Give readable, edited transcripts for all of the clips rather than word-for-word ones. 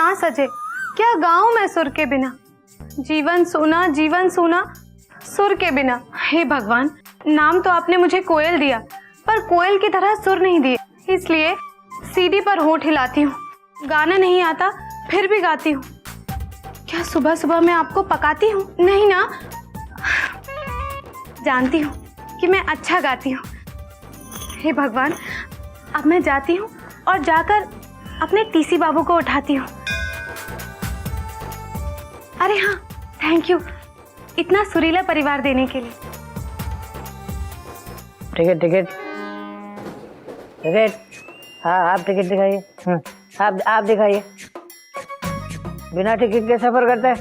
ना सजे, क्या गाऊं मैं सुर के बिना। जीवन सूना सुर के बिना। हे भगवान, नाम तो आपने मुझे कोयल दिया, पर कोयल की तरह सुर नहीं दिए, इसलिए सीढ़ी पर होंठ हिलाती हूँ। गाना नहीं आता फिर भी गाती हूँ। क्या सुबह सुबह मैं आपको पकाती हूँ? नहीं ना, जानती हूँ कि मैं अच्छा गाती हूँ। हे भगवान, अब मैं जाती हूँ और जाकर अपने टीसी बाबू को उठाती हूँ। अरे हाँ, थैंक यू इतना सुरीला परिवार देने के लिए। टिकट टिकट टिकट, हाँ आप टिकट दिखाइए। आप दिखाइए। बिना टिकट के सफर करते हैं?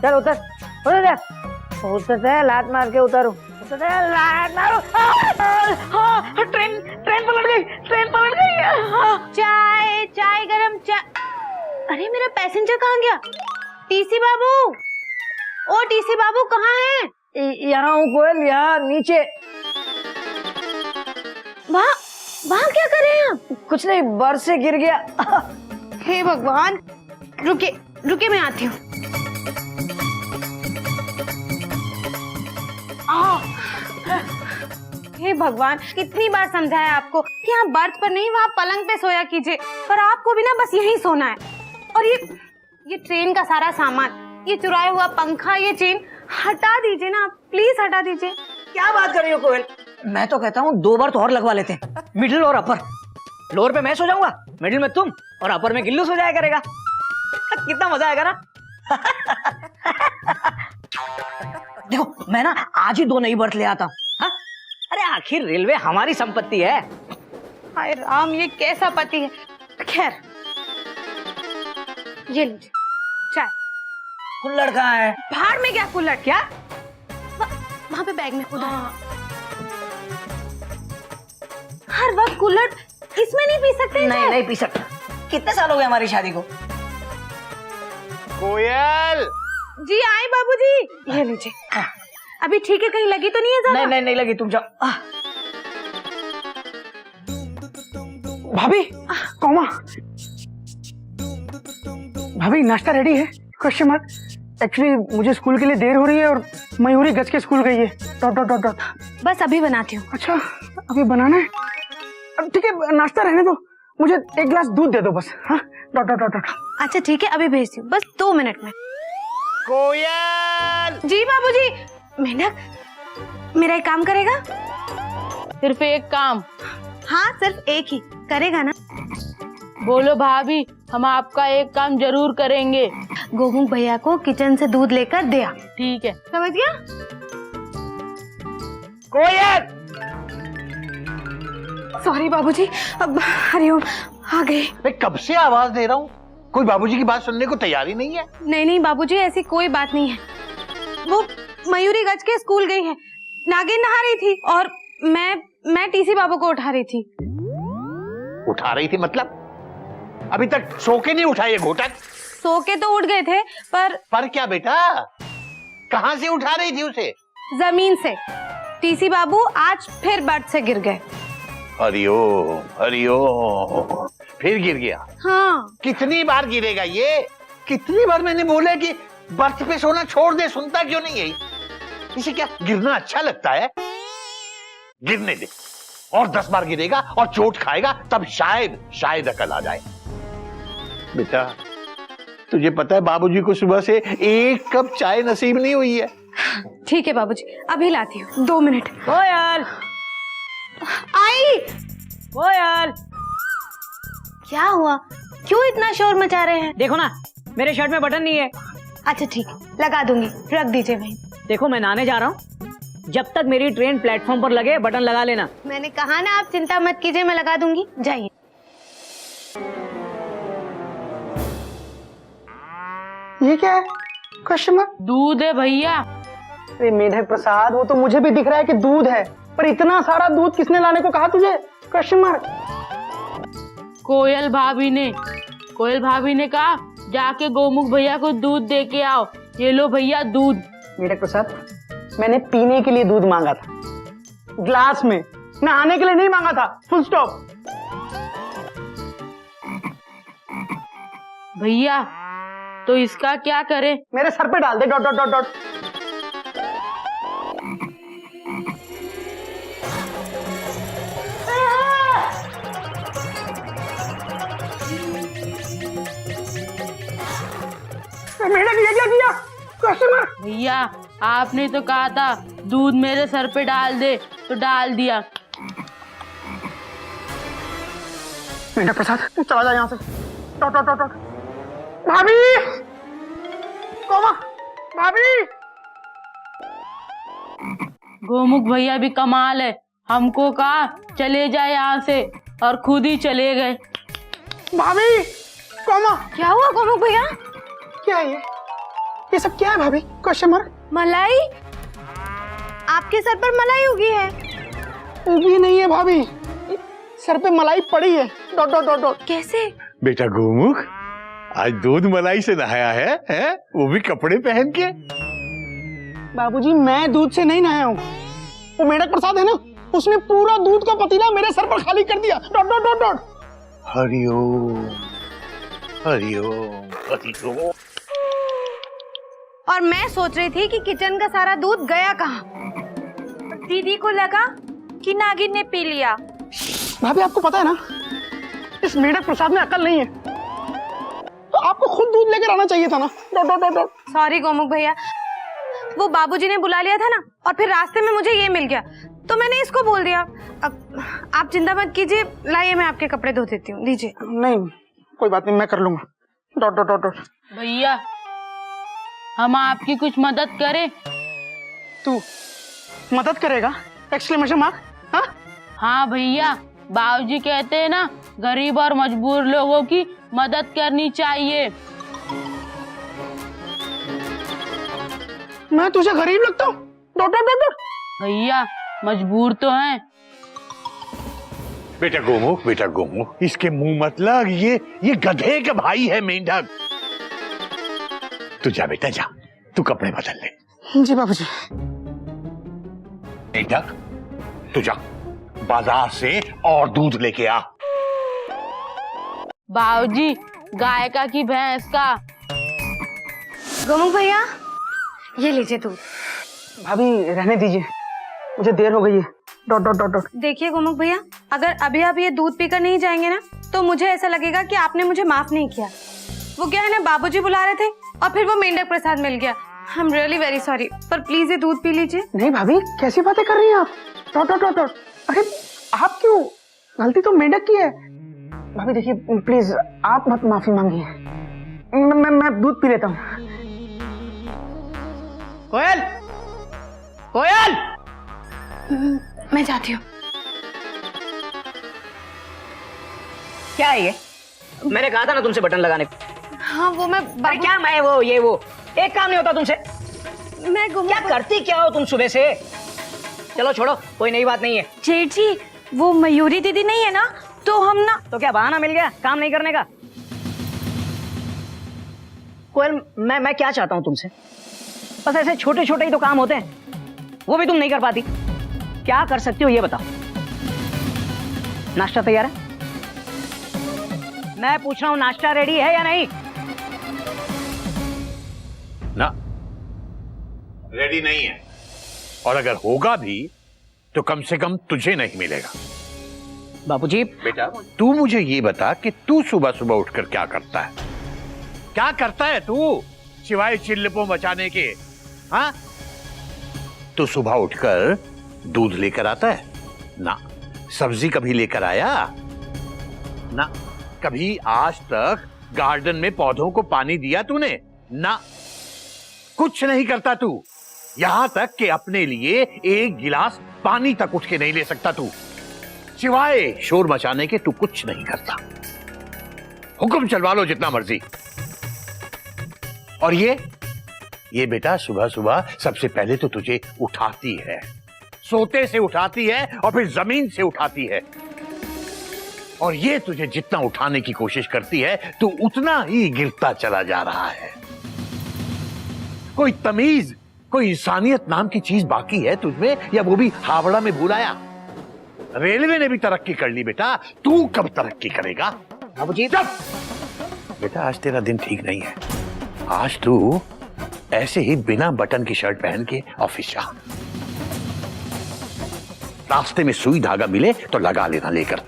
चल उतर उतर जा, उतर जा, लात मार के उतारू, उतर जा, लात मारो। ट्रेन पलट गई। चाय गरम चाय। अरे मेरा पैसेंजर कहाँ गया? टीसी बाबू, ओ टीसी बाबू कहाँ हैं? यहाँ हूँ कोयल, यहाँ नीचे। वहाँ क्या कर रहे हैं आप? कुछ नहीं, बर्फ से गिर गया। हे भगवान, रुके मैं आती हूँ। हे भगवान, कितनी बार समझाया आपको कि यहाँ बर्थ पर नहीं, वहाँ पलंग पे सोया कीजिए, पर आपको भी ना बस यहीं सोना है। और ये ट्रेन का सारा सामान, ये चुराया हुआ पंखा, ये चेन हटा दीजिए ना, प्लीज हटा दीजिए। क्या बात कर रही हो कोयल? मैं तो कहता हूँ 2 बर्थ और लगवा लेते हैं, मिडिल और अपर। लोअर पे मैं सो जाऊंगा, मिडिल में तुम, और अपर में गिल्लू सो जाया करेगा। कितना मजा आएगा ना। देखो मैं ना आज ही 2 नई बर्थ ले आता हूँ। अरे आखिर रेलवे हमारी संपत्ति है। हाय राम, ये कैसा पति है। खैर, ये लीजिए चाय। कुल्हड़ कहाँ है? बाहर में क्या कुल्हड़? क्या वहाँ पे बैग में खुदा। हर वक्त कुल्हड़ इसमें नहीं पी सकते? नहीं पी सकता। कितने साल हो गए हमारी शादी को। कोयल जी आए बाबूजी। ये लीजिए। अभी ठीक है, कहीं लगी तो नहीं है ज़्यादा? नहीं लगी, तुम जाओ। भाभी, कोमा भाभी, नाश्ता रेडी है? Question mark. एक्चुअली मुझे स्कूल के लिए देर हो रही है और मयूरी गज के स्कूल गई है। Dot dot dot dot. बस अभी बनाती हूँ। अच्छा, अभी बनाना है? ठीक है, नाश्ता रहने दो, मुझे 1 गिलास दूध दे दो बस। हाँ, डॉट डॉट डॉट डॉट। अच्छा ठीक है, अभी भेजती हूँ, बस 2 मिनट में। कोयल जी बाबूजी। मेंढक, मेरा एक काम करेगा? सिर्फ एक काम? हाँ, सिर्फ एक ही करेगा ना? बोलो भाभी, हम आपका एक काम जरूर करेंगे। गोमुख भैया को किचन से दूध लेकर दे आ। ठीक है। समझ गया? कोयल सॉरी बाबूजी, अब हरिओम आ गए। मैं कब से आवाज दे रहा हूँ, कोई बाबूजी की बात सुनने को तैयार ही नहीं है। नहीं बाबूजी, ऐसी कोई बात नहीं है। वो मयूरी गज के स्कूल गई है, नागिन नहा रही थी और मैं टीसी बाबू को उठा रही थी। उठा रही थी मतलब? अभी तक सो के नहीं उठा ये घोटक? सो के तो उठ गए थे, पर क्या बेटा, कहाँ से उठा रही थी उसे? जमीन से। टीसी बाबू आज फिर बर्थ से गिर गए। हरिओम हरिओम, फिर गिर गया? हाँ। कितनी बार गिरेगा ये? कितनी बार मैंने बोला कि बर्थ पे सोना छोड़ दे, सुनता क्यों नहीं है? इसे क्या गिरना अच्छा लगता है? गिरने दे, और 10 बार गिरेगा और चोट खाएगा, तब शायद अकल आ जाए। बेटा, तुझे पता है बाबूजी को सुबह से 1 कप चाय नसीब नहीं हुई है। ठीक है बाबूजी, अभी लाती हूँ, 2 मिनट। कोयल, आई। कोयल, क्या हुआ? क्यों इतना शोर मचा रहे हैं? देखो ना, मेरे शर्ट में बटन नहीं है। अच्छा ठीक है, लगा दूंगी, रख दीजिए वहीं। देखो मैं नहाने जा रहा हूँ, जब तक मेरी ट्रेन प्लेटफॉर्म पर लगे बटन लगा लेना। मैंने कहा ना, आप चिंता मत कीजिए, मैं लगा दूंगी, जाइए। ये क्या है? Question mark. दूध है भैया। अरे मेढक प्रसाद, वो तो मुझे भी दिख रहा है कि दूध है, पर इतना सारा दूध किसने लाने को कहा तुझे? Question mark. कोयल भाभी ने कहा जाके गोमुख भैया को दूध दे के आओ। ये लो भैया दूध। मेढक प्रसाद, मैंने पीने के लिए दूध मांगा था, ग्लास में, नहाने के लिए नहीं मांगा था। Full stop. भैया तो इसका क्या करें? मेरे सर पे डाल दे डॉट डॉट डॉट डॉट। मेढक ये क्या किया? कस्टमर भैया आपने तो कहा था दूध मेरे सर पे डाल दे, तो डाल दिया। मेढक प्रसाद तू चला जा यहाँ से। Dot dot dot dot. भाभी कोमा भाभी। गोमुख भैया भी कमाल है, हमको कहा चले जाए यहाँ से और खुद ही चले गए। भाभी कोमा क्या हुआ गोमुख भैया? क्या है ये सब क्या है भाभी? Question mark. मलाई? आपके सर पर मलाई उगी है? उगी नहीं है भाभी, सर पे मलाई पड़ी है। Dot dot dot dot. कैसे? बेटा गोमुख आज दूध मलाई से नहाया है? वो भी कपड़े पहन के। बाबूजी मैं दूध से नहीं नहाया हूँ, वो मेढक प्रसाद है ना, उसने पूरा दूध का पतीला मेरे सर पर खाली कर दिया। Dot dot dot dot. Hariom Hariom Hariom. और मैं सोच रही थी कि किचन का सारा दूध गया कहाँ। दीदी को लगा कि नागिन ने पी लिया। भाभी आपको पता है ना, इस मेढक प्रसाद में अकल नहीं है, तो आपको खुद दूध लेकर आना चाहिए था ना। Dot dot dot dot. Sorry Gomukh भैया, वो बाबूजी ने बुला लिया था ना, और फिर रास्ते में मुझे ये मिल गया तो मैंने इसको बोल दिया। अब आप चिंता मत कीजिए, लाइए मैं आपके कपड़े धो देती हूँ, लीजिए। नहीं कोई बात नहीं, मैं कर लूंगा। Dot dot dot dot. भैया हम आपकी कुछ मदद करें? तू मदद करेगा? Exclamation mark. हाँ हाँ भैया, बाबूजी कहते हैं ना गरीब और मजबूर लोगों की मदद करनी चाहिए। मैं तुझे गरीब लगता हूँ? Dot dot dot dot. भैया मजबूर तो हैं। बेटा गोमुख इसके मुंह मत लग, ये गधे का भाई है मेंढक। तू जा बेटा जा, तू कपड़े बदल ले। जी बाबूजी। मेंढक तू जा बाजार से और दूध लेके आ। बाबूजी गाय का कि भैंस का? गोमुख भैया ये लीजिए दूध। भाभी रहने दीजिए, मुझे देर हो गई है। Dot dot dot dot. देखिए गोमुख भैया, अगर अभी आप ये दूध पीकर नहीं जाएंगे ना, तो मुझे ऐसा लगेगा कि आपने मुझे माफ नहीं किया। वो क्या है ना, बाबूजी बुला रहे थे और फिर वो मेंढक प्रसाद मिल गया। I am really very sorry, पर प्लीज ये दूध पी लीजिए। नहीं भाभी कैसी बातें कर रही हैं आप? Dot dot dot dot. अरे आप क्यों, गलती तो मेढक की है। भाभी देखिए प्लीज आप मत माफी मांगिए, मैं दूध पी लेता हूँ। कोयल कोयल। मैं जाती हूँ। क्या है ये? मैंने कहा था ना तुमसे बटन लगाने को। हाँ वो मैं अरे क्या मैं वो ये वो एक काम नहीं होता तुमसे। मैं क्या करती क्या हो तुम सुबह से? चलो छोड़ो, कोई नई बात नहीं है। जेठ जी, वो मयूरी दीदी नहीं है ना, तो हम ना। तो क्या बहाना मिल गया काम नहीं करने का? कोयल मैं क्या चाहता हूँ तुमसे, बस ऐसे छोटे छोटे ही तो काम होते हैं, वो भी तुम नहीं कर पाती। क्या कर सकती हो ये बताओ। नाश्ता तैयार है? मैं पूछ रहा हूँ नाश्ता रेडी है या नहीं? ना रेडी नहीं है, और अगर होगा भी तो कम से कम तुझे नहीं मिलेगा। बाबूजी बेटा तू मुझे ये बता कि तू सुबह सुबह उठकर क्या करता है? क्या करता है तू सिवाय चिल्लपों मचाने के? हाँ, तू सुबह उठकर दूध लेकर आता है ना? सब्जी कभी लेकर आया ना? कभी आज तक गार्डन में पौधों को पानी दिया तूने ना? कुछ नहीं करता तू, यहां तक कि अपने लिए एक गिलास पानी तक उठ के नहीं ले सकता तू। सिवाय शोर मचाने के तू कुछ नहीं करता। हुक्म चलवा लो जितना मर्जी। और ये बेटा सुबह सुबह सबसे पहले तो तुझे उठाती है, सोते से उठाती है और फिर जमीन से उठाती है। और ये तुझे जितना उठाने की कोशिश करती है तू उतना ही गिरता चला जा रहा है। कोई तमीज, कोई इंसानियत नाम की चीज बाकी है तुझमें, या वो भी हावड़ा में भूलाया? रेलवे ने भी तरक्की कर ली बेटा, तू कब तरक्की करेगा? बाबूजी जब बेटा आज तेरा दिन ठीक नहीं है। आज तू ऐसे ही बिना बटन की शर्ट पहन के ऑफिस जा। रास्ते में सुई धागा मिले तो लगा लेना लेकर,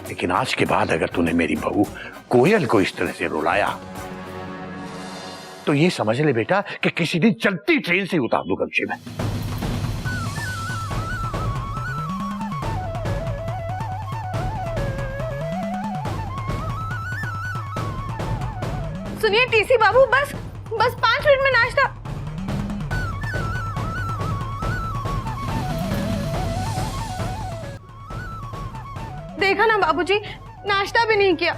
लेकिन आज के बाद अगर तूने मेरी बहू कोयल को इस तरह से रुलाया तो ये समझ ले बेटा कि किसी दिन चलती ट्रेन से उतार दूं गमछे में। सुनिए टीसी बाबू, बस 5 मिनट में नाश्ता। देखा ना बाबूजी, नाश्ता भी नहीं किया।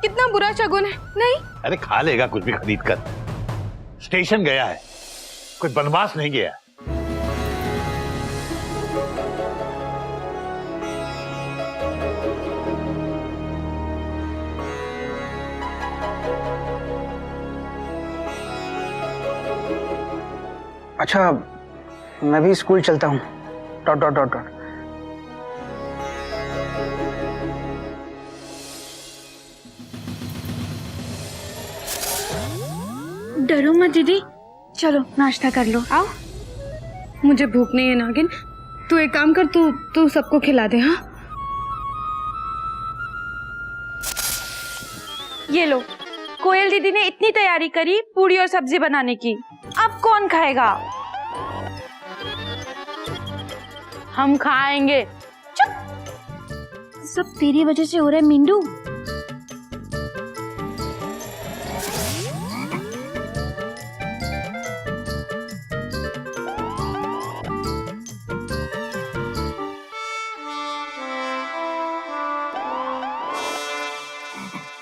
कितना बुरा शगुन है। नहीं, अरे खा लेगा कुछ भी खरीद कर। स्टेशन गया है, कोई बनवास नहीं गया। अच्छा, मैं भी स्कूल चलता हूँ। Dot dot dot dot. डरो मत दीदी, चलो नाश्ता कर लो। आओ। मुझे भूख नहीं है नागिन, तू एक काम कर, तू सबको खिला दे। हाँ, ये लो, कोयल दीदी ने इतनी तैयारी करी पूरी और सब्जी बनाने की, अब कौन खाएगा? हम खाएंगे। सब तेरी वजह से हो रहा है मिंडू।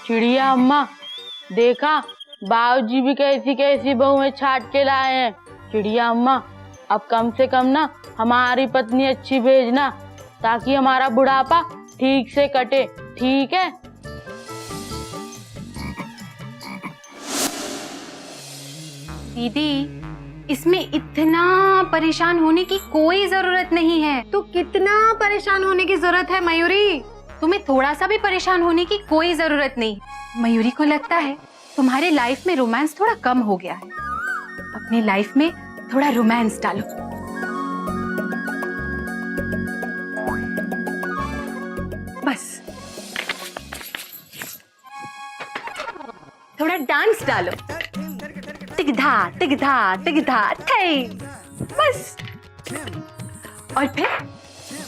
चिड़िया अम्मा, देखा बाबूजी भी कैसी कैसी बहुएं छाट के लाए हैं। चिड़िया अम्मा, अब कम से कम ना हमारी पत्नी अच्छी भेजना, ताकि हमारा बुढ़ापा ठीक से कटे, ठीक है? दीदी, इसमें इतना परेशान होने की कोई जरूरत नहीं है। तो कितना परेशान होने की जरूरत है मयूरी? तुम्हें थोड़ा सा भी परेशान होने की कोई जरूरत नहीं। मयूरी को लगता है तुम्हारे लाइफ में रोमांस थोड़ा कम हो गया है। अपने लाइफ में थोड़ा रोमांस डालो। बस थोड़ा डांस डालो। टिकधा टिकधा टिकधा थे, बस। और फिर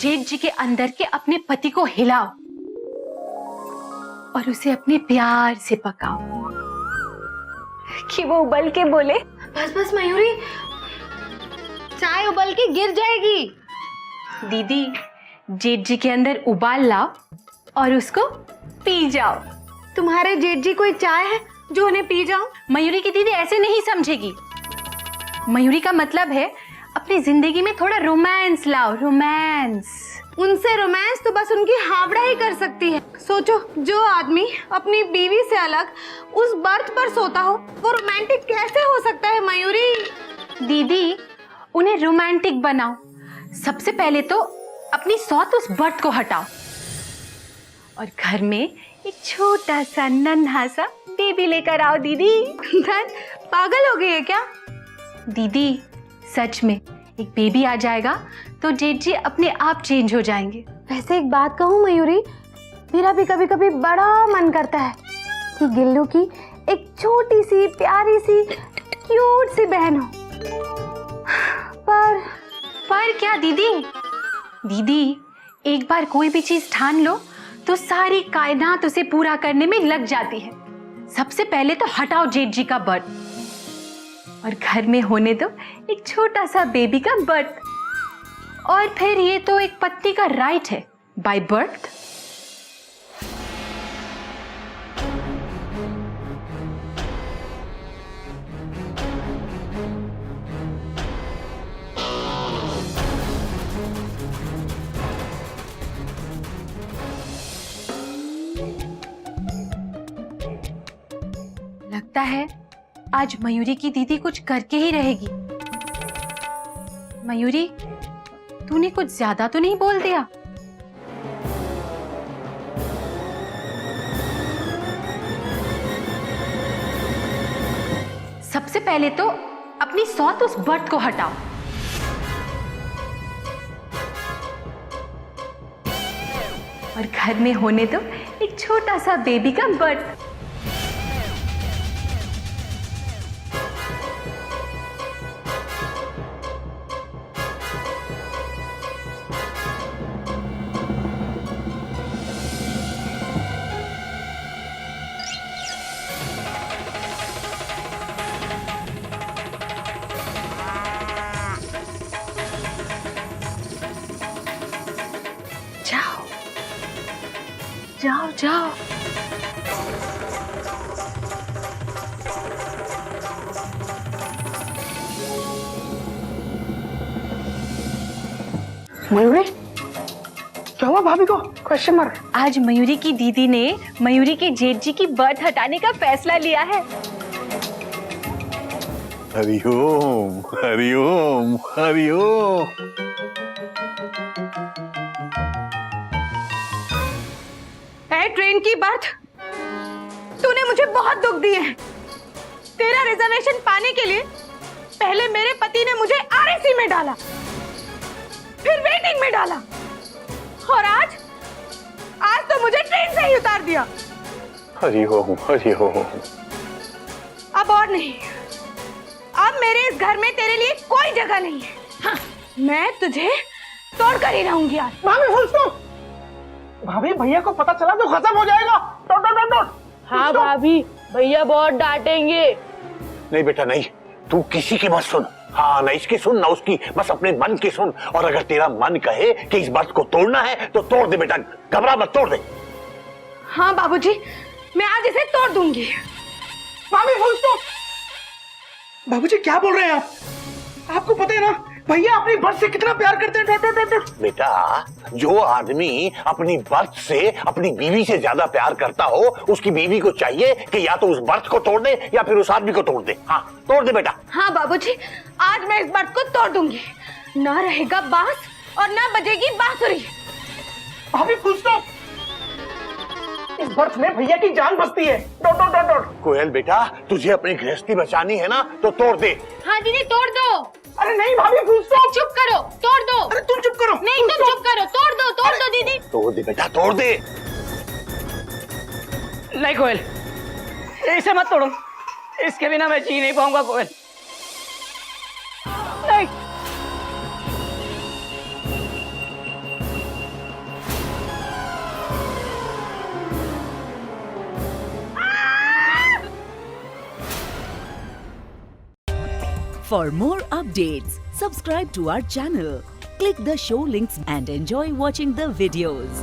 जेठ जी के अंदर के अपने पति को हिलाओ और उसे अपने प्यार से पकाओ कि वो उबल के बोले, बस बस मयूरी, चाय उबल के गिर जाएगी। दीदी, जेठ जी के अंदर उबाल लाओ और उसको पी जाओ। तुम्हारे जेठ जी कोई चाय है जो उन्हें पी जाओ? मयूरी की दीदी ऐसे नहीं समझेगी। मयूरी का मतलब है अपनी जिंदगी में थोड़ा रोमांस लाओ, रोमांस। उनसे रोमांस तो बस उनकी हावड़ा ही कर सकती है। सोचो, जो आदमी अपनी बीवी से अलग उस बर्थ पर सोता हो, वो रोमांटिक कैसे हो सकता है मयूरी? दीदी, उन्हें रोमांटिक बनाओ। सबसे पहले तो अपनी सौत उस बर्थ को हटाओ और घर में एक छोटा सा नन्हा सा बेबी लेकर आओ। दीदी, पागल हो गई है क्या? दीदी, सच में एक बेबी आ जाएगा तो जेठ जी अपने आप चेंज हो जाएंगे। वैसे एक बात कहूँ मयूरी, मेरा भी कभी कभी बड़ा मन करता है कि गिल्लू की एक छोटी सी प्यारी सी क्यूट सी बहन हो। पर क्या दीदी? दीदी, एक बार कोई भी चीज ठान लो तो सारी कायनात उसे पूरा करने में लग जाती है। सबसे पहले तो हटाओ जेठ जी का बर्थ और घर में होने दो एक छोटा सा बेबी का बर्थ। और फिर ये तो एक पत्नी का राइट है बाय बर्थ। लगता है आज मयूरी की दीदी कुछ करके ही रहेगी। मयूरी, तूने कुछ ज्यादा तो नहीं बोल दिया? सबसे पहले तो अपनी सौत उस बर्थ को हटाओ। और घर में होने दो एक छोटा सा बेबी का बर्थ। जाओ जाओ जाओ। मयूरी क्या हुआ भाभी को? Question mark. आज मयूरी की दीदी ने मयूरी के जेठ जी की बर्थ हटाने का फैसला लिया है। हरिओम हरिओम हरिओम। है ट्रेन की बर्थ, तूने मुझे बहुत दुख दिए हैं। तेरा रिजर्वेशन पाने के लिए पहले मेरे पति ने मुझे आरएसी में डाला, फिर वेटिंग में डाला, और आज तो मुझे ट्रेन से ही उतार दिया। हरिओम हरिओम। अब और नहीं, अब मेरे इस घर में तेरे लिए कोई जगह नहीं है। हाँ, मैं तुझे तोड़ कर ही रहूंगी आज। भाभी फुल स्टॉप। भाभी भैया को पता चला तो खत्म हो जाएगा। Dot dot dot dot. हाँ भाभी, भैया बहुत डांटेंगे। नहीं बेटा नहीं, तू किसी की मत सुन। हाँ, ना इसकी सुन ना उसकी, बस अपने मन की सुन। और अगर तेरा मन कहे कि इस बात को तोड़ना है तो तोड़ दे बेटा, घबरा मत, तोड़ दे। हाँ बाबूजी, मैं आज इसे तोड़ दूंगी। भाभी फुल स्टॉप। बाबूजी क्या बोल रहे हैं आप? आपको पता है ना भैया अपनी बर्थ से कितना प्यार करते हैं। Dot dot dot dot. बेटा, जो आदमी अपनी बर्थ से अपनी बीवी से ज्यादा प्यार करता हो, उसकी बीवी को चाहिए कि या तो उस बर्थ को तोड़ दे या फिर उस आदमी को तोड़ दे। हाँ, तोड़ दे बेटा। हाँ बाबूजी, आज मैं इस बर्थ को तोड़ दूंगी। ना रहेगा बांस और ना बजेगी बांसुरी। भाभी फुल स्टॉप। इस बर्थ में भैया की जान बसती है। Dot dot dot dot. Koyal बेटा, तुझे अपनी गृहस्थी बचानी है ना, तो तोड़ दे। हाँ दीदी, तोड़ दो। अरे नहीं भाभी फुल स्टॉप। चुप करो, तोड़ दो। अरे तुम चुप करो। नहीं, तुम चुप करो, तोड़ दो दीदी। तोड़ दे बेटा, तोड़ दे। नहीं कोयल, इसे मत तोड़ो। इसके बिना मैं जी नहीं पाऊंगा कोयल। नहीं। For more updates, subscribe to our channel, click the show links and enjoy watching the videos.